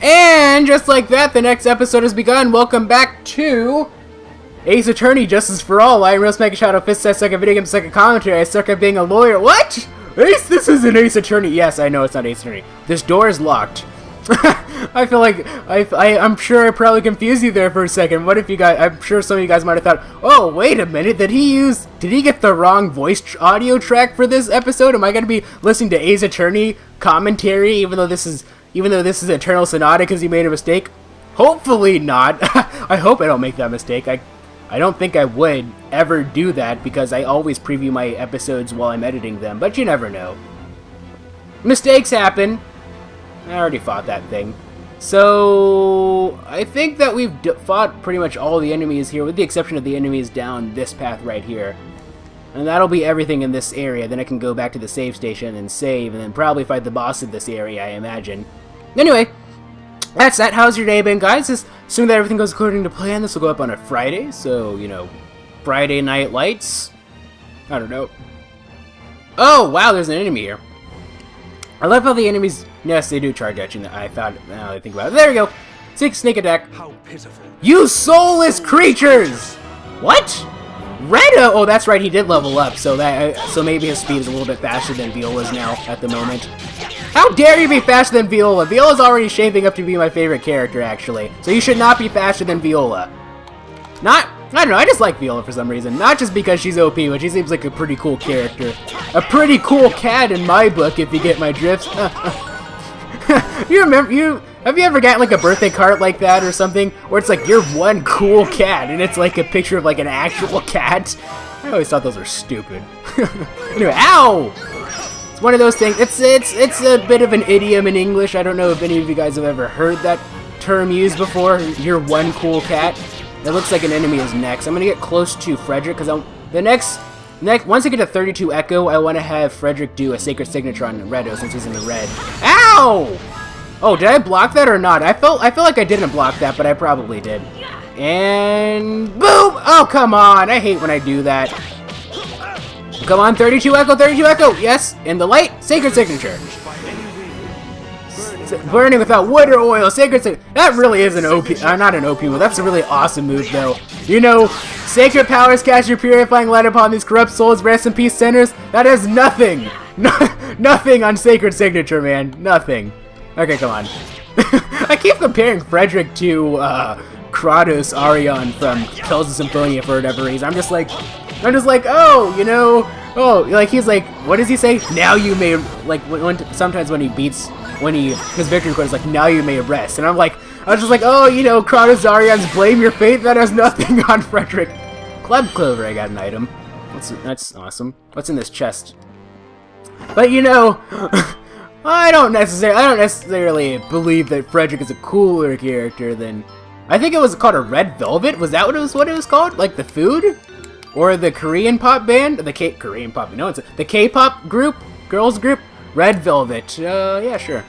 And just like that, the next episode has begun. Welcome back to Ace Attorney, Justice for All. I'm Real MegaShadowFist. I suck at video games, second commentary. I suck at being a lawyer. What? Ace, this isn't Ace Attorney. Yes, I know it's not Ace Attorney. This door is locked. I feel like I'm sure I probably confused you there for a second. What if you guys? I'm sure some of you guys might have thought, "Oh, wait a minute, did he get the wrong voice audio track for this episode? Am I going to be listening to Ace Attorney commentary even though this is Eternal Sonata because he made a mistake?" Hopefully not. I hope I don't make that mistake. I don't think I would ever do that because I always preview my episodes while I'm editing them, but you never know. Mistakes happen. I already fought that thing. So, I think that we've fought pretty much all the enemies here, with the exception of the enemies down this path right here. And that'll be everything in this area. Then I can go back to the save station and save, and then probably fight the boss in this area, I imagine. Anyway, that's that. How's your day been, guys? Assuming that everything goes according to plan, this will go up on a Friday, so, you know, Friday Night Lights. I don't know. Oh, wow, there's an enemy here. I love how the enemies... Yes, they do charge at you. I found it now that I think about it. There we go. Sneak attack. How pitiful. You soulless creatures! What? Reda! Oh, that's right, he did level up, so maybe his speed is a little bit faster than Viola's now at the moment. How dare you be faster than Viola? Viola's already shaping up to be my favorite character, actually. So you should not be faster than Viola. I don't know, I just like Viola for some reason. Not just because she's OP, but she seems like a pretty cool character. A pretty cool cat in my book, if you get my drift. Have you ever gotten like a birthday card like that or something? Where it's like, you're one cool cat, and it's like a picture of like an actual cat? I always thought those were stupid. Anyway, ow! It's one of those things, it's a bit of an idiom in English. I don't know if any of you guys have ever heard that term used before. You're one cool cat. It looks like an enemy is next. I'm gonna get close to Frederic, because once I get to 32 Echo, I want to have Frederic do a Sacred Signature on Redo since he's in the red. Ow! Oh, did I block that or not? I feel like I didn't block that, but I probably did. And boom! Oh, come on! I hate when I do that. Come on, 32 Echo, 32 Echo! Yes, in the light, Sacred Signature. Burning without wood or oil, Sacred Signature. That really is an OP, not an OP move. That's a really awesome move, though. You know, sacred powers cast your purifying light upon these corrupt souls, rest in peace sinners. That has nothing. Nothing on Sacred Signature, man. Nothing. Okay, come on. I keep comparing Frederic to Kratos Arion from Tales of Symphonia for whatever reason. I'm just like, oh, you know, like he's like, what does he say? Now you may, like, sometimes when his victory quote is like, now you may rest. And I was just like, oh, you know, Kratos Arion's blame your fate. That has nothing on Frederic. Club Clover, I got an item. That's awesome. What's in this chest? But you know, I don't necessarily believe that Frederic is a cooler character than... I think it was called a Red Velvet. Was that what it was called? Like the food? Or the Korean pop band? Korean pop... No, it's the K-pop group? Girls group? Red Velvet. Yeah, sure.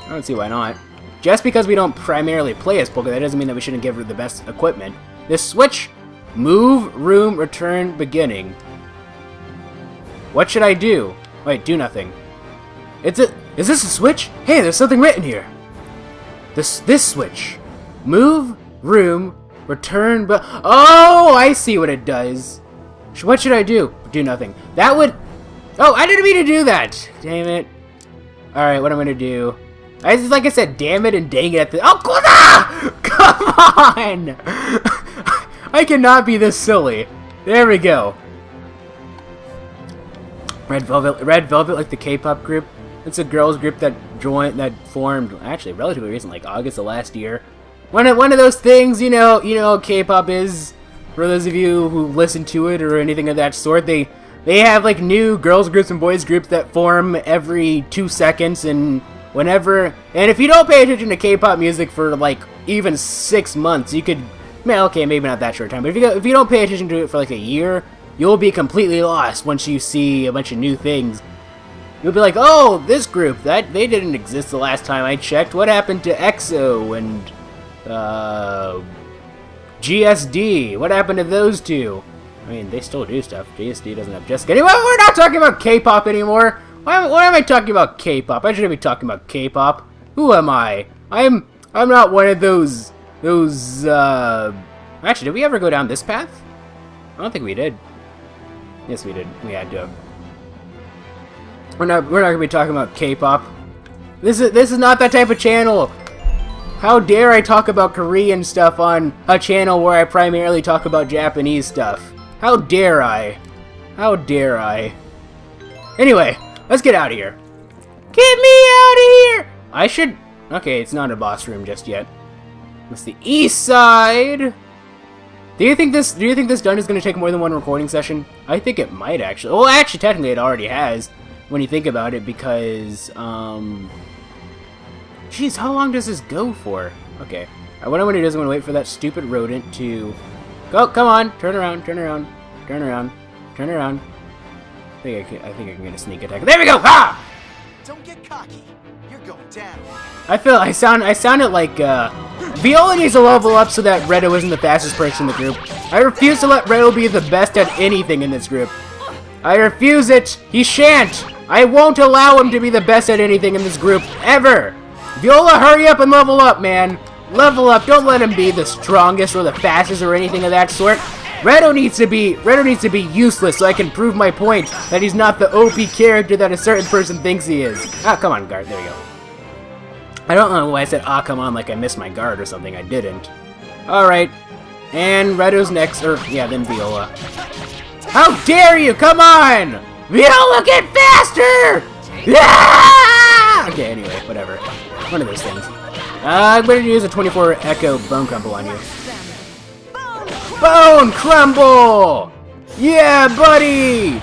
I don't see why not. Just because we don't primarily play as Polka, that doesn't mean that we shouldn't give her the best equipment. This switch... Move, room, return, beginning. What should I do? Wait, do nothing. Is this a switch? Hey, there's something written here. This switch. Move, room, return, oh, I see what it does. What should I do? Do nothing. That would... Oh, I didn't mean to do that. Damn it. Alright, what I'm gonna do... Like I said, damn it and dang it at the... Oh, come on! I cannot be this silly. There we go. Red Velvet, like the K-pop group. It's a girls group that formed actually relatively recent, like August of last year. One of those things, you know, K-pop is. For those of you who listen to it or anything of that sort, they have like new girls groups and boys groups that form every 2 seconds and whenever. And if you don't pay attention to K-pop music for like even 6 months, you could. Well, okay, maybe not that short time, but if you don't pay attention to it for like a year, you'll be completely lost once you see a bunch of new things. You'll be like, oh, this group, they didn't exist the last time I checked. What happened to EXO and GSD? What happened to those two? I mean, they still do stuff. GSD doesn't have Jessica. Anyway, we're not talking about K-pop anymore. Why am I talking about K-pop? I shouldn't be talking about K-pop. Who am I? I'm not one of those, actually, did we ever go down this path? I don't think we did. Yes, we did. We had to. We're not gonna be talking about K-pop. This is not that type of channel. How dare I talk about Korean stuff on a channel where I primarily talk about Japanese stuff? How dare I? How dare I? Anyway, let's get out of here. Get me out of here! I should... Okay, it's not a boss room just yet. It's the east side. Do you think this done is going to take more than one recording session? I think it might actually. Well, actually, technically, it already has when you think about it, because jeez, how long does this go for? Okay, what I'm going to do is I'm going to wait for that stupid rodent to go. Come on, turn around, turn around, turn around, turn around. I think I can get a sneak attack. There we go! Ah! Don't get cocky. You're going down. I sounded like Viola needs to level up so that Redo isn't the fastest person in the group. I refuse to let Redo be the best at anything in this group. I refuse it. He shan't. I won't allow him to be the best at anything in this group ever. Viola, hurry up and level up, man. Level up. Don't let him be the strongest or the fastest or anything of that sort. Redo needs to be useless so I can prove my point that he's not the OP character that a certain person thinks he is. Ah, come on, guard. There you go. I don't know why I said, ah, come on, like I missed my guard or something. I didn't. Alright. And Redo's next. Or, yeah, then Viola. How dare you! Come on! Viola, get faster! Yeah! Okay, anyway, whatever. One of those things. I'm going to use a 24 Echo Bone Crumble on you. Bone Crumble! Yeah, buddy!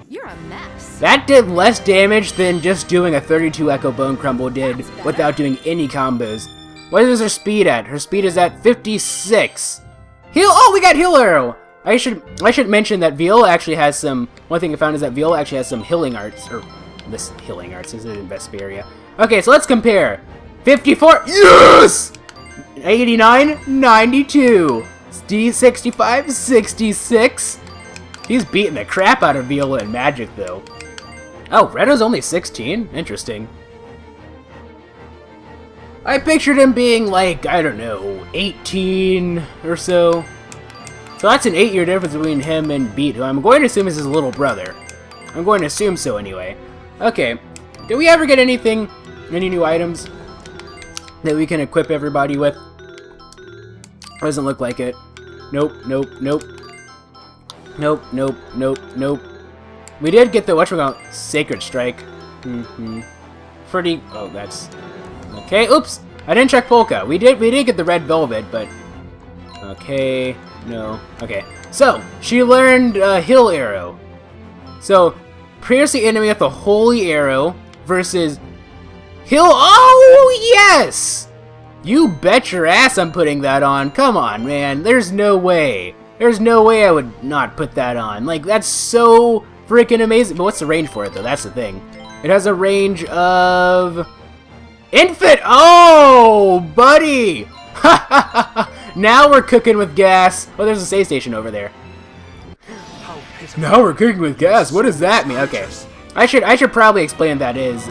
You're a mess. That did less damage than just doing a 32 Echo Bone Crumble did without doing any combos. What is her speed at? Her speed is at 56. Heal! Oh, we got Heal Arrow! I should mention that Viola actually has some... One thing I found is that Viola actually has some healing arts. Or, this healing arts. This is in Vesperia. Okay, so let's compare. 54... Yes! 89, 92. D65, 66. He's beating the crap out of Viola in Magic, though. Oh, Redo's only 16? Interesting. I pictured him being like, I don't know, 18 or so. So that's an 8-year difference between him and Beat, who I'm going to assume is his little brother. I'm going to assume so anyway. Okay, did we ever get anything, any new items that we can equip everybody with? Doesn't look like it. Nope, nope, nope. Nope, nope, nope, nope. We did get the, whatchamacallit, Sacred Strike. Pretty, oh, that's... Okay, oops! I didn't check Polka. We did get the Red Velvet, but... Okay, no. Okay, so, she learned Heal Arrow. So, pierce the enemy with a Holy Arrow versus... Heal... Oh, yes! You bet your ass I'm putting that on. Come on, man. There's no way. There's no way I would not put that on. Like, that's so freaking amazing. But what's the range for it, though? That's the thing. It has a range of... Infant! Oh, buddy! Now we're cooking with gas. Oh, there's a save station over there. Now we're cooking with gas. What does that mean? Okay. I should probably explain what that is.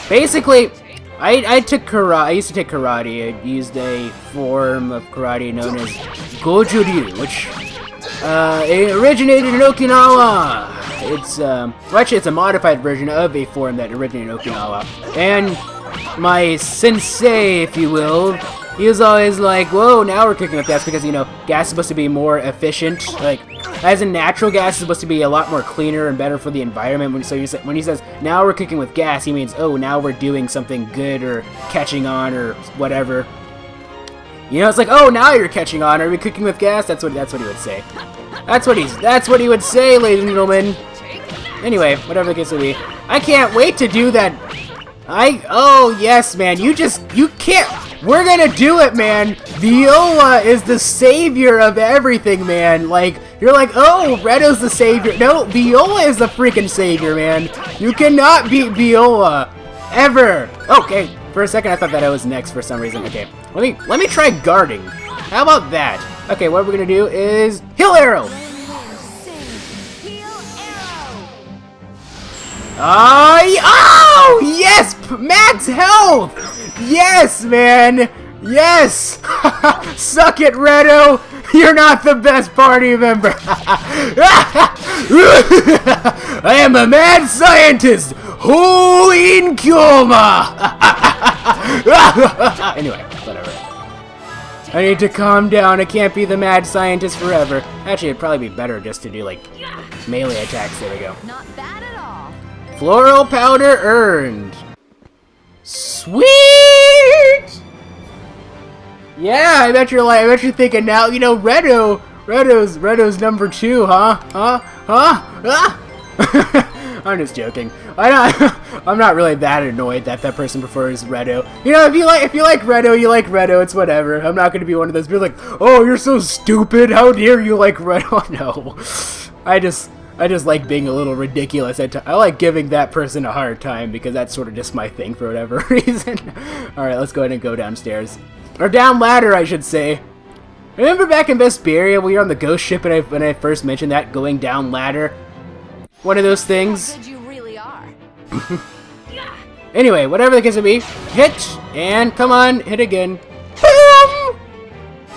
Basically... I took karate. I used to take karate. I used a form of karate known as Goju-ryu, which originated in Okinawa. It's well, actually, it's a modified version of a form that originated in Okinawa. And my sensei, if you will, he was always like, "Whoa, now we're cooking with gas," because you know, gas is supposed to be more efficient. Like, as in natural gas is supposed to be a lot more cleaner and better for the environment. So when he says, now we're cooking with gas, he means, oh, now we're doing something good or catching on or whatever. You know, it's like, oh, now you're catching on. Are we cooking with gas? That's what he would say. That's what he would say, ladies and gentlemen. Anyway, whatever the case may be. I can't wait to do that. Oh, yes, man. You can't. We're gonna do it, man. Viola is the savior of everything, man. Like, you're like, oh, Redo's the savior. No, Viola is the freaking savior, man. You cannot beat Viola. Ever. Okay, for a second I thought that I was next for some reason. Okay, let me try guarding. How about that? Okay, what we're gonna do is Heal Arrow. Oh, yes! Max health! Yes, man! Yes! Suck it, Redo! You're not the best party member! I am a mad scientist! Holy Kyoma! Anyway, whatever. I need to calm down. I can't be the mad scientist forever. Actually, it'd probably be better just to do, like, melee attacks. There we go. Not bad at all. Floral powder earned. Sweet! Yeah, I bet you're thinking now, you know, Redo's number 2, huh? I'm just joking. I'm not really that annoyed that that person prefers Redo. You know, if you like Redo, you like Redo. It's whatever. I'm not gonna be one of those people like, oh, you're so stupid. How dare you like Redo? No, I just like being a little ridiculous. I like giving that person a hard time because that's sort of just my thing for whatever reason. All right, let's go ahead and go downstairs. Or down ladder, I should say. Remember back in Vesperia when we were on the ghost ship and when I first mentioned that, going down ladder? One of those things. How good you really are. Anyway, whatever the case may be, hit, and come on, hit again. Boom!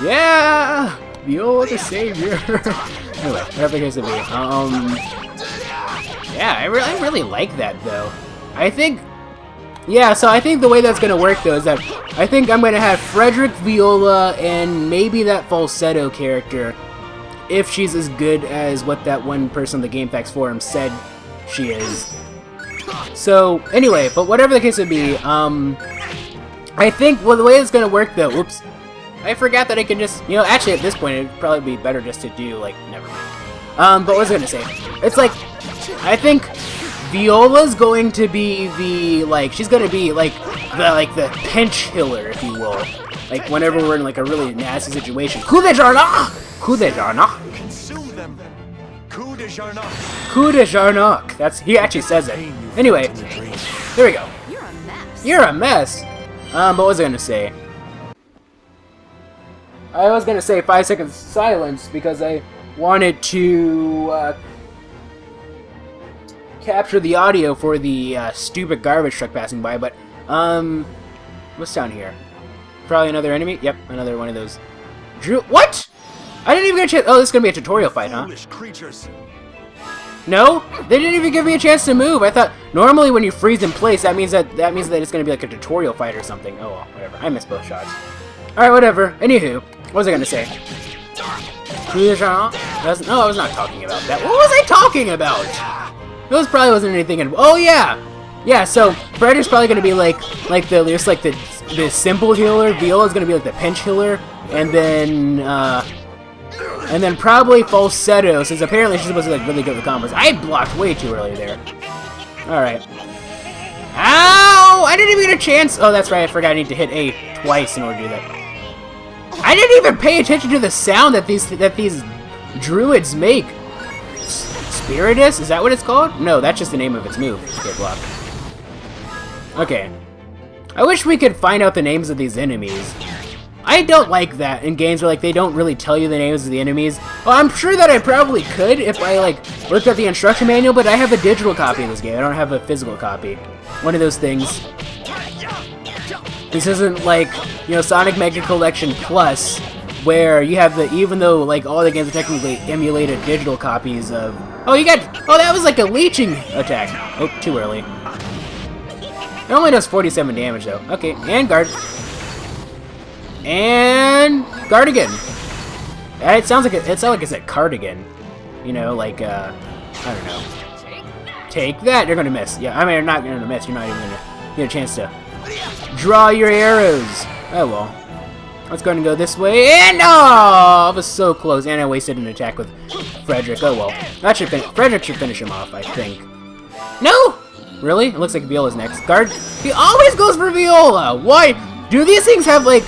Yeah! Viola the Savior. Anyway, whatever the case may be. Yeah, I really like that, though. I think... Yeah, so I think the way that's going to work, though, is that I think I'm going to have Frederic, Viola, and maybe that falsetto character, if she's as good as what that one person on the GameFAQs forum said she is. So, anyway, but whatever the case would be, I think, well, the way it's going to work, though, oops, I forgot that I can just, you know, actually at this point, it'd probably be better just to do, like, never mind. But what was I going to say? It's like, I think Viola's going to be the, like, she's going to be, like, the pinch healer, if you will. Like, whenever we're in, like, a really nasty situation. Coup de Jarnac! Coup de Jarnac! Consume them. Coup de Jarnac. Coup de Jarnac. That's, he actually says it. Anyway, there we go. You're a mess. You're a mess! What was I gonna say? I was gonna say 5 seconds silence because I wanted to, capture the audio for the, stupid garbage truck passing by, but, what's down here? Probably another enemy? Yep, another one of those. What? I didn't even get a chance. Oh, this is gonna be a tutorial fight, huh? Foolish creatures. No, they didn't even give me a chance to move. I thought normally when you freeze in place, that means that it's gonna be like a tutorial fight or something. Oh well, whatever. I missed both shots. All right, whatever. Anywho, what was I gonna say? No, I was not talking about that. What was I talking about? Those probably wasn't anything. Oh yeah, yeah. So Fred's probably gonna be like the simple healer. Viola's gonna be like the pinch healer, and then probably falsetto, since apparently she's supposed to like really good with combos. I blocked way too early there. All right. Ow! I didn't even get a chance. Oh, that's right. I forgot I need to hit A twice in order to do that. I didn't even pay attention to the sound that these druids make. Spiritus? Is that what it's called? No, that's just the name of its move. Okay, block. Okay. I wish we could find out the names of these enemies. I don't like that in games where like they don't really tell you the names of the enemies. Well, I'm sure that I probably could if I like looked at the instruction manual, but I have a digital copy of this game. I don't have a physical copy. One of those things. This isn't like, you know, Sonic Mega Collection Plus, where you have the, even though like all the games are technically emulated digital copies of. Oh, you got. Oh, that was like a leeching attack. Oh, too early. It only does 47 damage though. Okay, and guard. And guard again. It sounds like it's a cardigan. You know, like I don't know. Take that. You're gonna miss. Yeah, I mean, you're not gonna miss. You're not even gonna get a chance to draw your arrows. Oh well. Let's go ahead and go this way. And oh, I was so close. And I wasted an attack with Frederic. Oh well. That should Frederic should finish him off, I think. No. Really? It looks like Viola's next. Guard. He always goes for Viola. Why? Do these things have like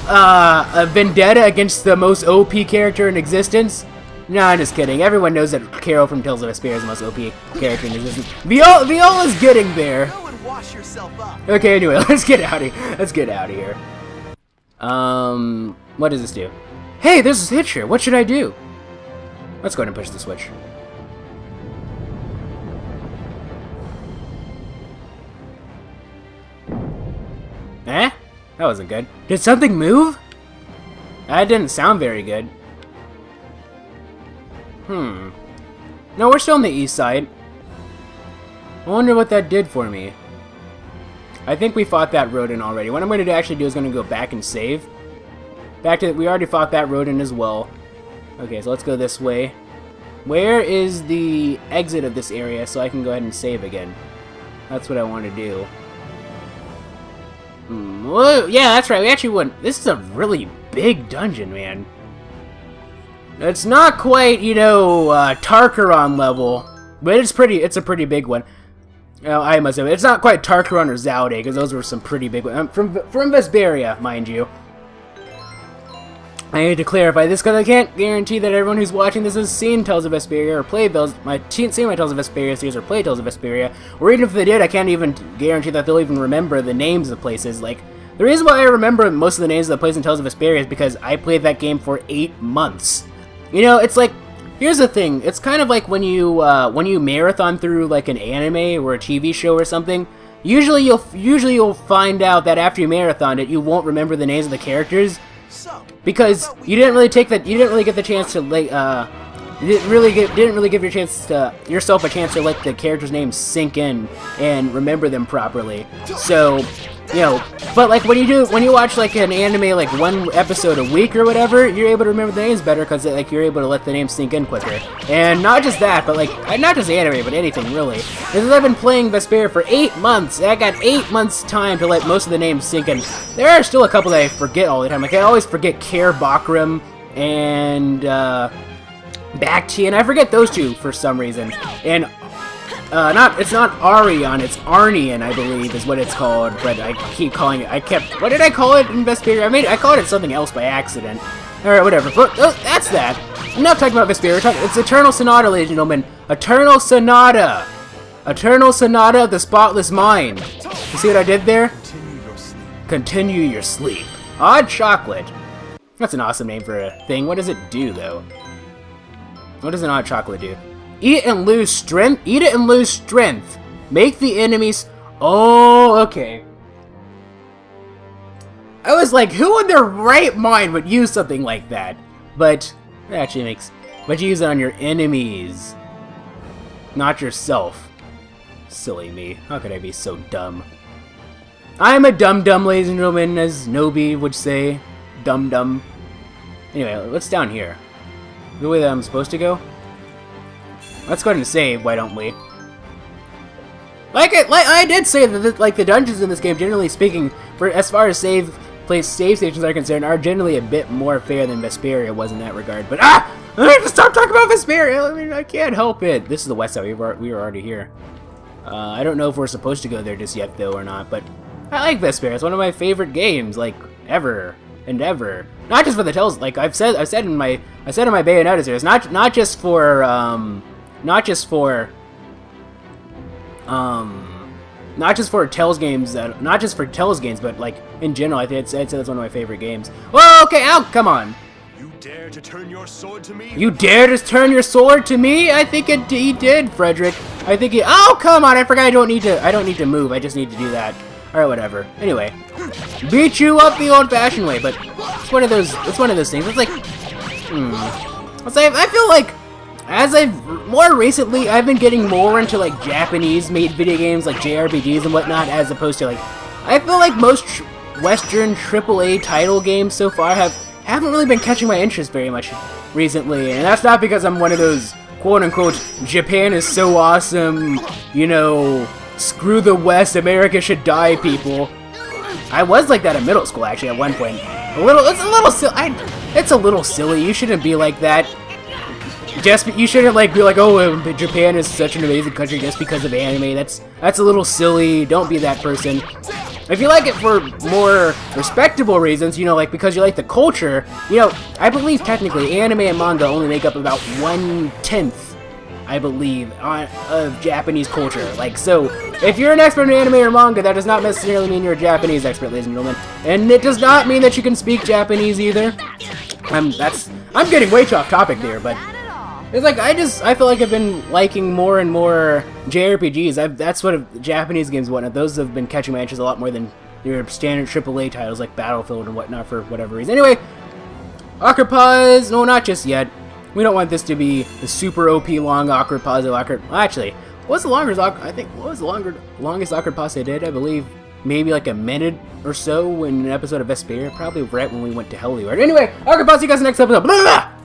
a vendetta against the most OP character in existence? No, I'm just kidding. Everyone knows that Carol from Tales of Vesperia is the most OP character in existence. Viola's getting there. Go and wash yourself up. Okay, anyway, let's get out of here. Let's get out of here. What does this do? Hey, this is Hitcher. What should I do? Let's go ahead and push the switch. Eh? That wasn't good. Did something move? That didn't sound very good. No, we're still on the east side. I wonder what that did for me. I think we fought that rodent already. What I'm going to actually do is going to go back and save. We already fought that rodent as well. Okay, so let's go this way. Where is the exit of this area so I can go ahead and save again? That's what I want to do. Well, yeah, that's right. We actually went. This is a really big dungeon, man. It's not quite, you know, Tarkaron level, but it's a pretty big one. I must have. It's not quite Tarkaron or Zaude, because those were some pretty big ones. From Vesperia, mind you. I need to clarify this because I can't guarantee that everyone who's watching this has seen Tales of Vesperia or played seen my Tales of Vesperia series or played Tales of Vesperia, or even if they did, I can't even guarantee that they'll even remember the names of places. Like, the reason why I remember most of the names of the places in Tales of Vesperia is because I played that game for 8 months. You know, it's like, here's the thing, it's kind of like when you marathon through like an anime or a TV show or something. Usually you'll find out that after you marathon it, you won't remember the names of the characters. Because you didn't really get the chance to like you didn't really give yourself a chance to let the characters' names sink in and remember them properly. So, you know, but like when you watch like an anime like one episode a week or whatever, you're able to remember the names better because like you're able to let the names sink in quicker. And not just that, but like not just anime, but anything really. Because I've been playing Vesperia for 8 months, and I got 8 months time to let most of the names sink in. There are still a couple that I forget all the time. Like I always forget Care Bakram and Bacti, and I forget those two for some reason. And it's not Arion, it's Arnian, I believe, is what it's called, but I keep calling it, what did I call it in Vesperia? I called it something else by accident. Alright, whatever, but that's that. I'm not talking about Vesperia, it's Eternal Sonata, ladies and gentlemen. Eternal Sonata! Eternal Sonata of the Spotless Mind. You see what I did there? Continue your sleep. Odd Chocolate. That's an awesome name for a thing. What does it do, though? What does an odd chocolate do? Eat and lose strength? Eat it and lose strength. Make the enemies... Oh, okay. I was like, who in their right mind would use something like that? But it actually makes... But you use it on your enemies. Not yourself. Silly me. How could I be so dumb? I'm a dum-dum, ladies and gentlemen, as Nobi would say. Dum-dum. Anyway, what's down here? The way that I'm supposed to go? Let's go ahead and save, why don't we? Like I did say that the dungeons in this game, generally speaking, for as far as save stations are concerned, are generally a bit more fair than Vesperia was in that regard. But I need to stop talking about Vesperia. I mean, I can't help it. This is the west side. We were already here. I don't know if we're supposed to go there just yet though or not, but I like Vesperia. It's one of my favorite games, like ever and ever. Not just for the Tales, like I said in my Bayonetta series. Not just for Tales games, but like in general, I'd say that's one of my favorite games. Whoa, okay, ow, come on. You dare to turn your sword to me? You dare to turn your sword to me? I think he did, Frederic. I think he. Oh, come on! I forgot. I don't need to move. I just need to do that. All right, whatever. Anyway, beat you up the old-fashioned way, but it's one of those. It's one of those things. It's like, I feel like. More recently, I've been getting more into, like, Japanese-made video games, like JRPGs and whatnot, as opposed to, like, I feel like most Western AAA title games so far haven't really been catching my interest very much recently, and that's not because I'm one of those, quote-unquote, Japan is so awesome, you know, screw the West, America should die people. I was like that in middle school, actually, at one point. It's a little silly, you shouldn't be like that. You shouldn't like be like, oh, Japan is such an amazing country just because of anime. That's a little silly. Don't be that person. If you like it for more respectable reasons, you know, like because you like the culture, you know, I believe technically anime and manga only make up about 1/10, I believe, of Japanese culture. Like, so if you're an expert in anime or manga, that does not necessarily mean you're a Japanese expert, ladies and gentlemen. And it does not mean that you can speak Japanese either. I'm getting way off topic there, but. It's like, I feel like I've been liking more and more JRPGs. That's what Japanese games and whatnot. Those have been catching my interest a lot more than your standard AAA titles like Battlefield and whatnot for whatever reason. Anyway, awkward pause. No, not just yet. We don't want this to be the super OP long awkward pause. Actually, what's the longest? I think what was the longest awkward pause I did? I believe maybe like a minute or so in an episode of Vesperia, probably right when we went to Hellyward. Anyway, awkward pause. See you guys in the next episode. Blah, blah, blah.